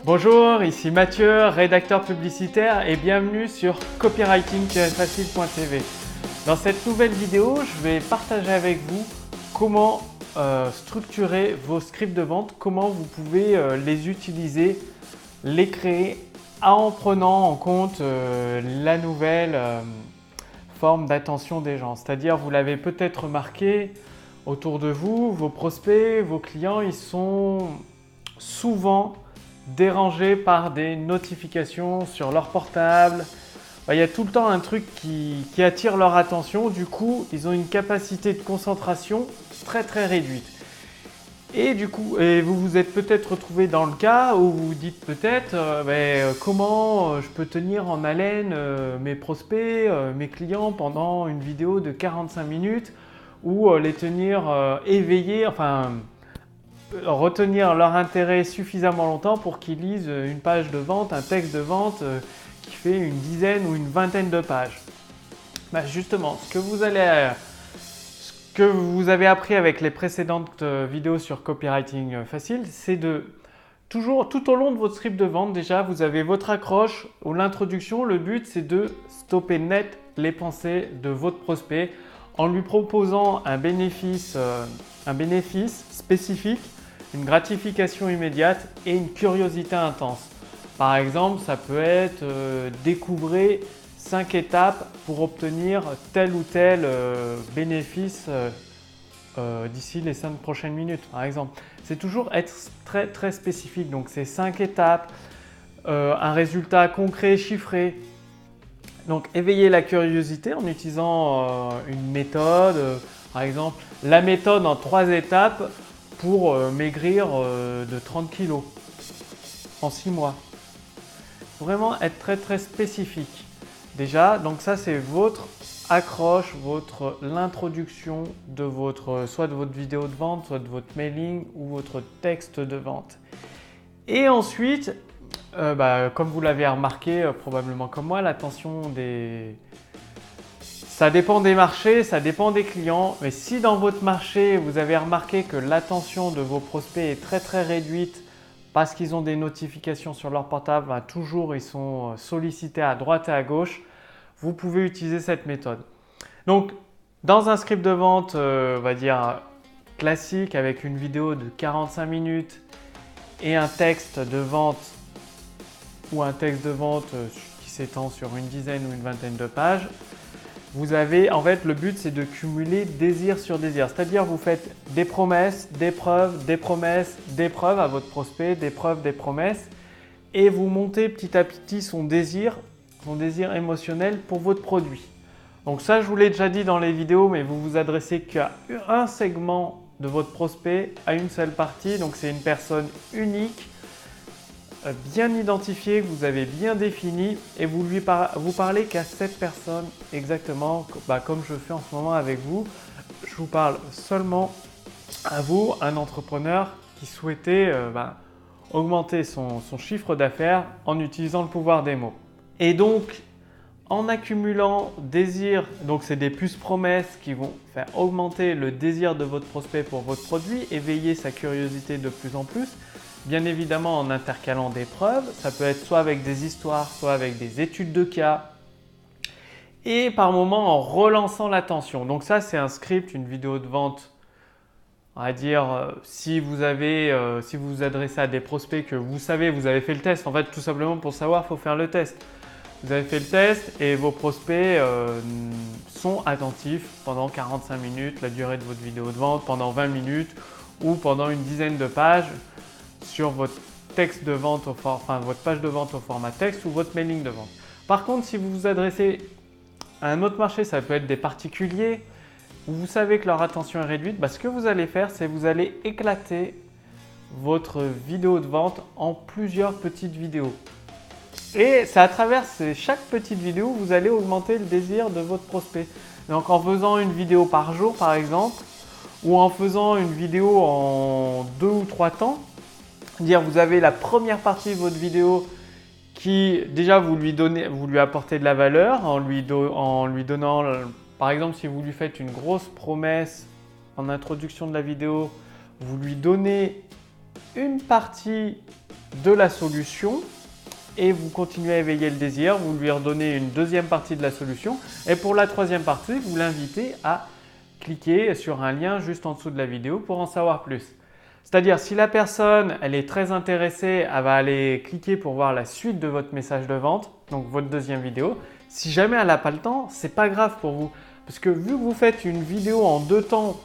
Bonjour, ici Mathieu, rédacteur publicitaire et bienvenue sur copywriting-facile.tv. Dans cette nouvelle vidéo, je vais partager avec vous comment structurer vos scripts de vente, comment vous pouvez les utiliser, les créer en prenant en compte la nouvelle forme d'attention des gens. C'est-à-dire, vous l'avez peut-être remarqué autour de vous, vos prospects, vos clients, ils sont souvent dérangés par des notifications sur leur portable. Il y a tout le temps un truc qui attire leur attention. Du coup, ils ont une capacité de concentration très réduite. Et du coup, vous vous êtes peut-être retrouvé dans le cas où vous vous dites peut-être comment je peux tenir en haleine mes prospects, mes clients pendant une vidéo de 45 minutes ou les tenir éveillés, enfin retenir leur intérêt suffisamment longtemps pour qu'ils lisent une page de vente, un texte de vente qui fait une dizaine ou une vingtaine de pages. Justement, ce que vous avez appris avec les précédentes vidéos sur copywriting facile, c'est de toujours, tout au long de votre script de vente, déjà, vous avez votre accroche ou l'introduction. Le but, c'est de stopper net les pensées de votre prospect en lui proposant un bénéfice spécifique, une gratification immédiate et une curiosité intense. Par exemple, ça peut être découvrez 5 étapes pour obtenir tel ou tel bénéfice d'ici les 5 prochaines minutes, par exemple. C'est toujours être très spécifique. Donc, c'est 5 étapes, un résultat concret, chiffré. Donc, éveiller la curiosité en utilisant une méthode, par exemple, la méthode en 3 étapes pour maigrir de 30 kg en 6 mois. Vraiment être très spécifique. Déjà, donc ça c'est votre accroche, l'introduction de soit de votre vidéo de vente, soit de votre mailing ou votre texte de vente. Et ensuite, comme vous l'avez remarqué probablement comme moi, ça dépend des marchés, ça dépend des clients. Mais si dans votre marché, vous avez remarqué que l'attention de vos prospects est très réduite parce qu'ils ont des notifications sur leur portable, toujours ils sont sollicités à droite et à gauche, vous pouvez utiliser cette méthode. Donc, dans un script de vente, on va dire classique avec une vidéo de 45 minutes et un texte de vente ou un texte de vente qui s'étend sur une dizaine ou une vingtaine de pages, vous avez, en fait, le but c'est de cumuler désir sur désir. C'est-à-dire vous faites des promesses, des preuves, des promesses, des preuves à votre prospect, des preuves, des promesses et vous montez petit à petit son désir émotionnel pour votre produit. Donc ça, je vous l'ai déjà dit dans les vidéos, mais vous vous adressez qu'à un segment de votre prospect, à une seule partie. Donc c'est une personne unique, bien identifiée, que vous avez bien définie et vous parlez qu'à cette personne exactement, comme je fais en ce moment avec vous. Je vous parle seulement à vous, un entrepreneur qui souhaitait augmenter son chiffre d'affaires en utilisant le pouvoir des mots. Et donc, en accumulant désir, donc c'est des puces promesses qui vont faire augmenter le désir de votre prospect pour votre produit, éveiller sa curiosité de plus en plus, bien évidemment en intercalant des preuves, ça peut être soit avec des histoires, soit avec des études de cas, et par moment en relançant l'attention. Donc ça c'est un script, une vidéo de vente, on va dire si vous vous adressez à des prospects que vous savez, vous avez fait le test, en fait tout simplement pour savoir, il faut faire le test. Vous avez fait le test et vos prospects sont attentifs pendant 45 minutes, la durée de votre vidéo de vente, pendant 20 minutes ou pendant une dizaine de pages sur votre texte de vente, votre page de vente au format texte ou votre mailing de vente. Par contre, si vous vous adressez à un autre marché, ça peut être des particuliers où vous savez que leur attention est réduite, ce que vous allez faire, c'est vous allez éclater votre vidéo de vente en plusieurs petites vidéos. Et c'est à travers chaque petite vidéo, vous allez augmenter le désir de votre prospect. Donc en faisant une vidéo par jour par exemple, ou en faisant une vidéo en 2 ou 3 temps, dire vous avez la première partie de votre vidéo qui déjà vous lui apportez de la valeur en lui donnant, par exemple si vous lui faites une grosse promesse en introduction de la vidéo, vous lui donnez une partie de la solution et vous continuez à éveiller le désir, vous lui redonnez une deuxième partie de la solution et pour la troisième partie, vous l'invitez à cliquer sur un lien juste en dessous de la vidéo pour en savoir plus. C'est-à-dire si la personne elle est très intéressée, elle va aller cliquer pour voir la suite de votre message de vente, donc votre deuxième vidéo. Si jamais elle n'a pas le temps, c'est pas grave pour vous parce que vu que vous faites une vidéo en 2 temps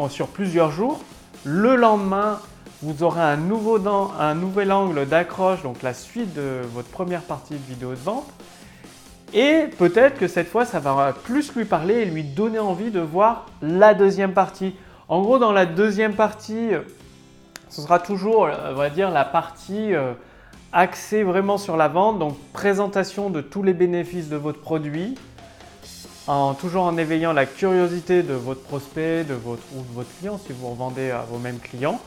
sur plusieurs jours, le lendemain, vous aurez un nouvel angle d'accroche, donc la suite de votre première partie de vidéo de vente. Et peut-être que cette fois, ça va plus lui parler et lui donner envie de voir la deuxième partie. En gros, dans la deuxième partie, ce sera toujours, on va dire, la partie axée vraiment sur la vente, donc présentation de tous les bénéfices de votre produit, toujours en éveillant la curiosité de votre prospect ou de votre client si vous revendez à vos mêmes clients.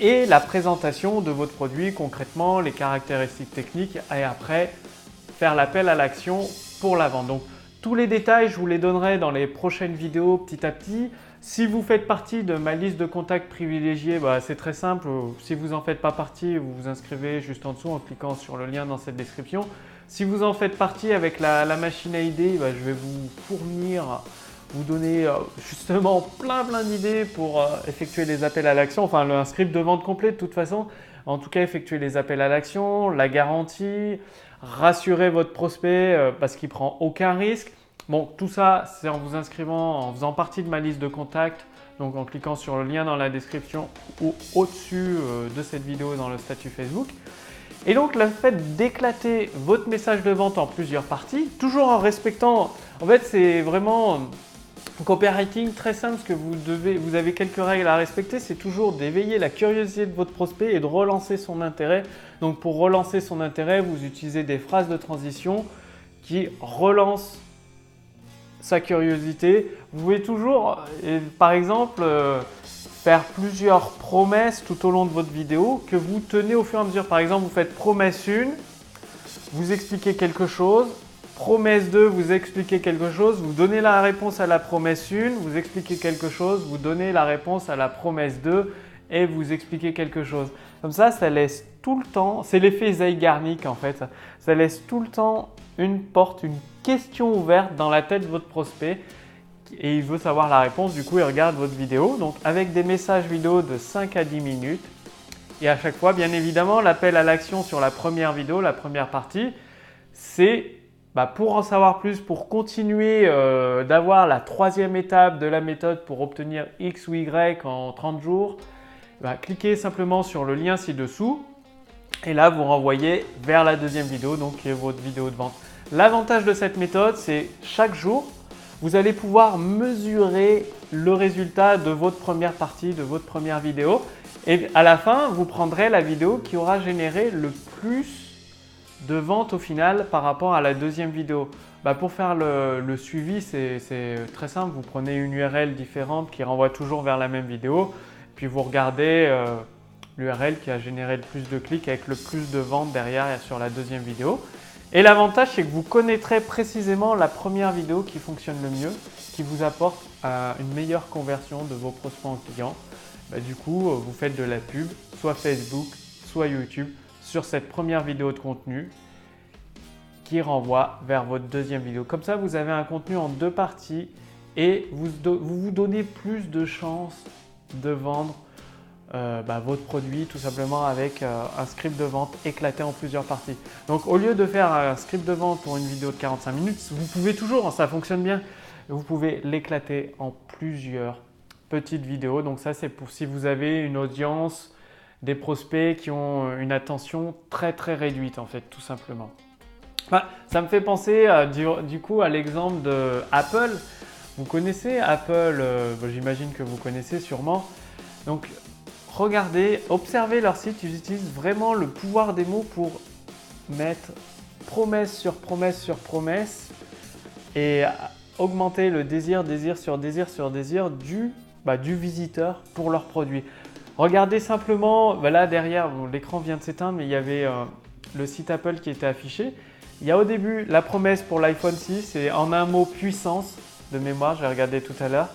Et la présentation de votre produit concrètement, les caractéristiques techniques et après faire l'appel à l'action pour la vente. Donc tous les détails, je vous les donnerai dans les prochaines vidéos petit à petit. Si vous faites partie de ma liste de contacts privilégiés, c'est très simple. Si vous n'en faites pas partie, vous vous inscrivez juste en dessous en cliquant sur le lien dans cette description. Si vous en faites partie avec la machine à idées, je vais vous fournir, vous donner justement plein d'idées pour effectuer les appels à l'action, enfin un script de vente complet de toute façon. En tout cas, effectuer les appels à l'action, la garantie, rassurer votre prospect parce qu'il ne prend aucun risque. Bon, tout ça, c'est en vous inscrivant, en faisant partie de ma liste de contacts, donc en cliquant sur le lien dans la description ou au-dessus de cette vidéo dans le statut Facebook. Et donc, le fait d'éclater votre message de vente en plusieurs parties, toujours en respectant, en fait, c'est vraiment copywriting très simple, ce que vous avez quelques règles à respecter, c'est toujours d'éveiller la curiosité de votre prospect et de relancer son intérêt. Donc, pour relancer son intérêt, vous utilisez des phrases de transition qui relancent sa curiosité. Vous pouvez toujours, par exemple, faire plusieurs promesses tout au long de votre vidéo que vous tenez au fur et à mesure. Par exemple, vous faites promesse 1, vous expliquez quelque chose. Promesse 2, vous expliquez quelque chose, vous donnez la réponse à la promesse 1, vous expliquez quelque chose, vous donnez la réponse à la promesse 2 et vous expliquez quelque chose. Comme ça laisse tout le temps, c'est l'effet Zeigarnik en fait, ça laisse tout le temps une porte, une question ouverte dans la tête de votre prospect et il veut savoir la réponse, du coup il regarde votre vidéo. Donc avec des messages vidéo de 5 à 10 minutes et à chaque fois, bien évidemment, l'appel à l'action sur la première vidéo, la première partie, c'est pour en savoir plus, pour continuer d'avoir la troisième étape de la méthode pour obtenir X ou Y en 30 jours, cliquez simplement sur le lien ci-dessous et là vous renvoyez vers la deuxième vidéo, donc qui est votre vidéo de vente. L'avantage de cette méthode, c'est chaque jour, vous allez pouvoir mesurer le résultat de votre première partie, de votre première vidéo et à la fin, vous prendrez la vidéo qui aura généré le plus de vente au final par rapport à la deuxième vidéo. Pour faire le suivi, c'est très simple. Vous prenez une URL différente qui renvoie toujours vers la même vidéo. Puis vous regardez l'URL qui a généré le plus de clics avec le plus de ventes derrière sur la deuxième vidéo. Et l'avantage, c'est que vous connaîtrez précisément la première vidéo qui fonctionne le mieux, qui vous apporte une meilleure conversion de vos prospects en clients. Du coup, vous faites de la pub, soit Facebook, soit YouTube, sur cette première vidéo de contenu qui renvoie vers votre deuxième vidéo. Comme ça, vous avez un contenu en 2 parties et vous vous donnez plus de chances de vendre votre produit tout simplement avec un script de vente éclaté en plusieurs parties. Donc, au lieu de faire un script de vente pour une vidéo de 45 minutes, vous pouvez toujours, ça fonctionne bien, vous pouvez l'éclater en plusieurs petites vidéos. Donc ça, c'est pour si vous avez une audience, des prospects qui ont une attention très réduite en fait, tout simplement. Ça me fait penser du coup à l'exemple de Apple. Vous connaissez Apple, j'imagine que vous connaissez sûrement. Donc regardez, observez leur site, ils utilisent vraiment le pouvoir des mots pour mettre promesse sur promesse sur promesse et augmenter le désir sur désir du visiteur pour leur produit. Regardez simplement, là derrière, l'écran vient de s'éteindre, mais il y avait le site Apple qui était affiché. Il y a au début la promesse pour l'iPhone 6 et en un mot puissance de mémoire, j'ai regardé tout à l'heure.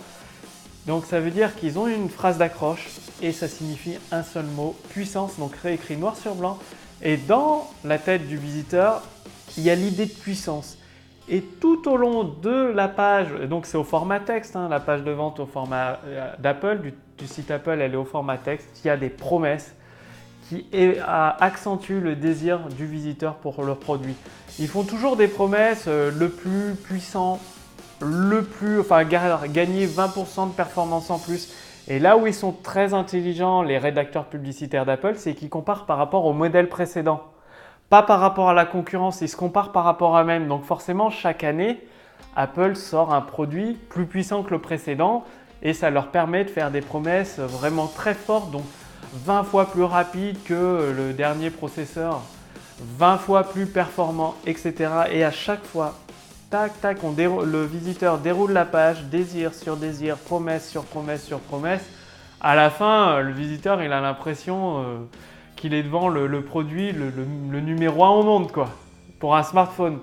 Donc ça veut dire qu'ils ont une phrase d'accroche et ça signifie un seul mot, puissance, donc réécrit noir sur blanc. Et dans la tête du visiteur, il y a l'idée de puissance. Et tout au long de la page, donc c'est au format texte, hein, la page de vente au format d'Apple, du site Apple, elle est au format texte, il y a des promesses qui accentuent le désir du visiteur pour leur produit. Ils font toujours des promesses, le plus puissant, gagner 20% de performance en plus. Et là où ils sont très intelligents, les rédacteurs publicitaires d'Apple, c'est qu'ils comparent par rapport au modèle précédent. Pas par rapport à la concurrence, ils se comparent par rapport à eux-mêmes. Donc forcément, chaque année, Apple sort un produit plus puissant que le précédent et ça leur permet de faire des promesses vraiment très fortes, donc 20 fois plus rapide que le dernier processeur, 20 fois plus performant, etc. Et à chaque fois, tac, tac, le visiteur déroule la page, désir sur désir, promesse sur promesse sur promesse. À la fin, le visiteur, il a l'impression qu'il est devant le produit, le numéro 1 au monde, quoi, pour un smartphone.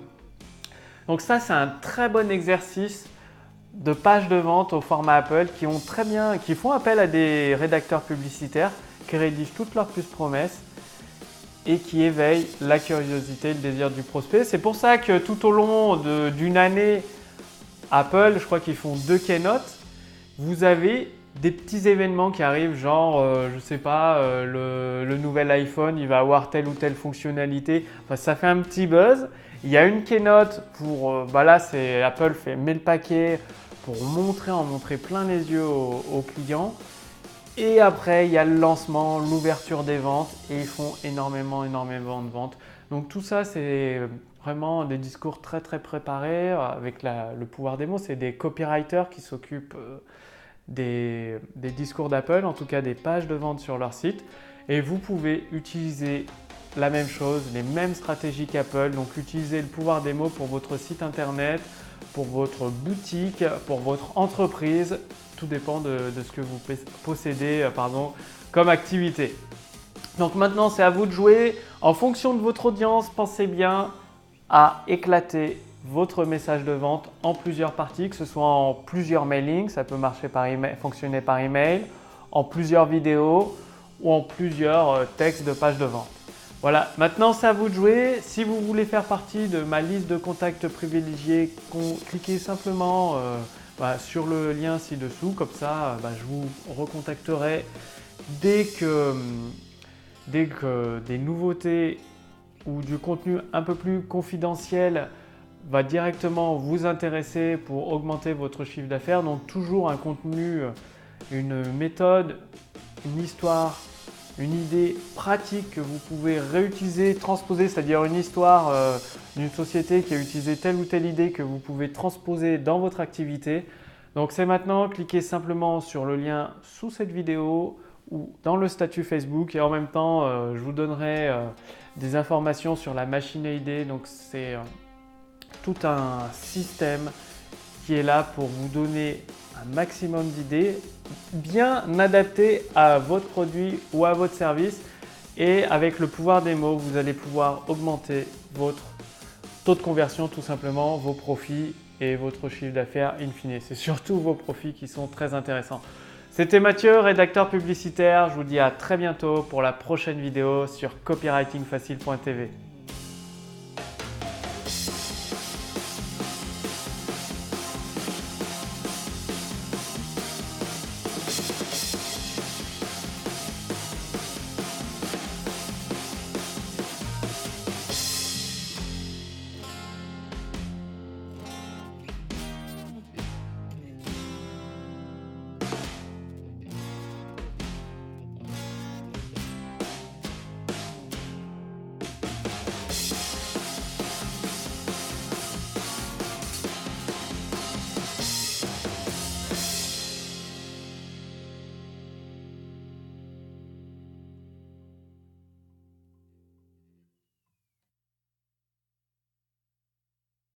Donc ça, c'est un très bon exercice de page de vente au format Apple qui font appel à des rédacteurs publicitaires qui rédigent toutes leurs promesses et qui éveillent la curiosité et le désir du prospect. C'est pour ça que tout au long d'une année, Apple, je crois qu'ils font 2 keynotes, vous avez des petits événements qui arrivent, genre, je sais pas, le nouvel iPhone, il va avoir telle ou telle fonctionnalité. Enfin, ça fait un petit buzz. Il y a une keynote pour, là, c'est Apple met le paquet pour en montrer plein les yeux aux clients. Et après, il y a le lancement, l'ouverture des ventes et ils font énormément de ventes. Donc tout ça, c'est vraiment des discours très préparés avec le pouvoir des mots. C'est des copywriters qui s'occupent des discours d'Apple, en tout cas des pages de vente sur leur site. Et vous pouvez utiliser la même chose, les mêmes stratégies qu'Apple. Donc utiliser le pouvoir des mots pour votre site internet, pour votre boutique, pour votre entreprise. Tout dépend de ce que vous possédez comme activité. Donc maintenant, c'est à vous de jouer. En fonction de votre audience, pensez bien à éclater votre message de vente en plusieurs parties, que ce soit en plusieurs mailings, ça peut marcher fonctionner par email, en plusieurs vidéos ou en plusieurs textes de pages de vente. Voilà, maintenant c'est à vous de jouer. Si vous voulez faire partie de ma liste de contacts privilégiés, cliquez simplement sur le lien ci-dessous, comme ça je vous recontacterai dès que des nouveautés ou du contenu un peu plus confidentiel va directement vous intéresser pour augmenter votre chiffre d'affaires. Donc toujours un contenu, une méthode, une histoire, une idée pratique que vous pouvez réutiliser, transposer, c'est-à-dire une histoire d'une société qui a utilisé telle ou telle idée que vous pouvez transposer dans votre activité. Donc c'est maintenant, cliquez simplement sur le lien sous cette vidéo ou dans le statut Facebook et en même temps je vous donnerai des informations sur la machine à idées. Donc c'est tout un système qui est là pour vous donner un maximum d'idées bien adaptées à votre produit ou à votre service. Et avec le pouvoir des mots, vous allez pouvoir augmenter votre taux de conversion, tout simplement, vos profits et votre chiffre d'affaires in fine. C'est surtout vos profits qui sont très intéressants. C'était Mathieu, rédacteur publicitaire. Je vous dis à très bientôt pour la prochaine vidéo sur copywritingfacile.tv.